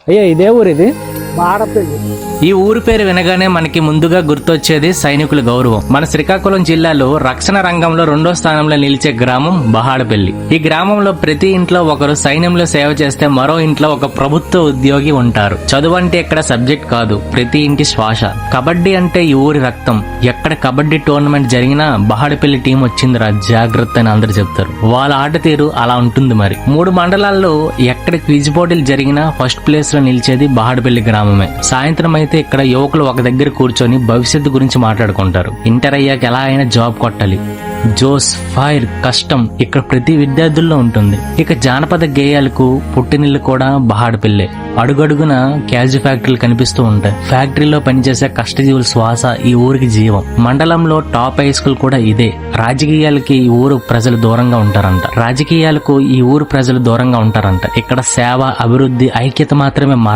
అయ్యా ఇదే ఊరు ఇది? బాడపల్లి. ఈ ఊరి పేరు వినగానే మనకి ముందుగా గుర్తొచ్చేది సైనికుల గౌరవం. మన శ్రీకాకుళం జిల్లాలో రక్షణ రంగంలో 2వ స్థానంలో నిలిచే గ్రామం బహాడపల్లి. ఈ గ్రామంలో ప్రతి ఇంట్లో ఒకరు సైన్యంలో సేవ చేస్తే మరో ఇంట్లో ఒక ప్రభుత్వ ఉద్యోగి ఉంటారు. చదువు అంటే ఇక్కడ సబ్జెక్ట్ కాదు, ప్రతి ఇంటి శ్వాస. కబడ్డీ అంటే ఈ ఊరి రక్తం. ఎక్కడ కబడ్డీ టోర్నమెంట్ జరిగినా బహాడపల్లి టీం వచ్చిందిరా జాగ్రత్త అని అందరూ చెప్తారు. వాళ్ళ ఆట తీరు అలా ఉంటుంది. మరి 3 మండలాల్లో ఎక్కడ క్విజ్ పోటీలు జరిగినా ఫస్ట్ ప్లేస్ లో నిలిచేది బహాడపల్లి గ్రామమే. సాయంత్రం అయితే ఇక్కడ యువకులు ఒక దగ్గర కూర్చొని భవిష్యత్తు గురించి మాట్లాడుకుంటారు. ఇంటర్ అయ్యాక ఎలా అయినా జాబ్ కొట్టాలి, జోస్, ఫైర్, కష్టం ఇక్కడ ప్రతి విద్యార్థుల్లో ఉంటుంది. ఇక జానపద గేయాలకు పుట్టినిల్లు కూడా బహాడపల్లె. అడుగడుగున క్యాజు ఫ్యాక్టరీలు కనిపిస్తూ ఉంటాయి. ఫ్యాక్టరీలో పనిచేసే కష్టజీవుల శ్వాస ఈ ఊరికి జీవం. మండలంలో టాప్ హై స్కూల్ కూడా ఇదే. రాజకీయాలకి ఈ ఊరు ప్రజలు దూరంగా ఉంటారంట. ఇక్కడ సేవ, అభివృద్ధి, ఐక్యత మాత్రమే మార్గం.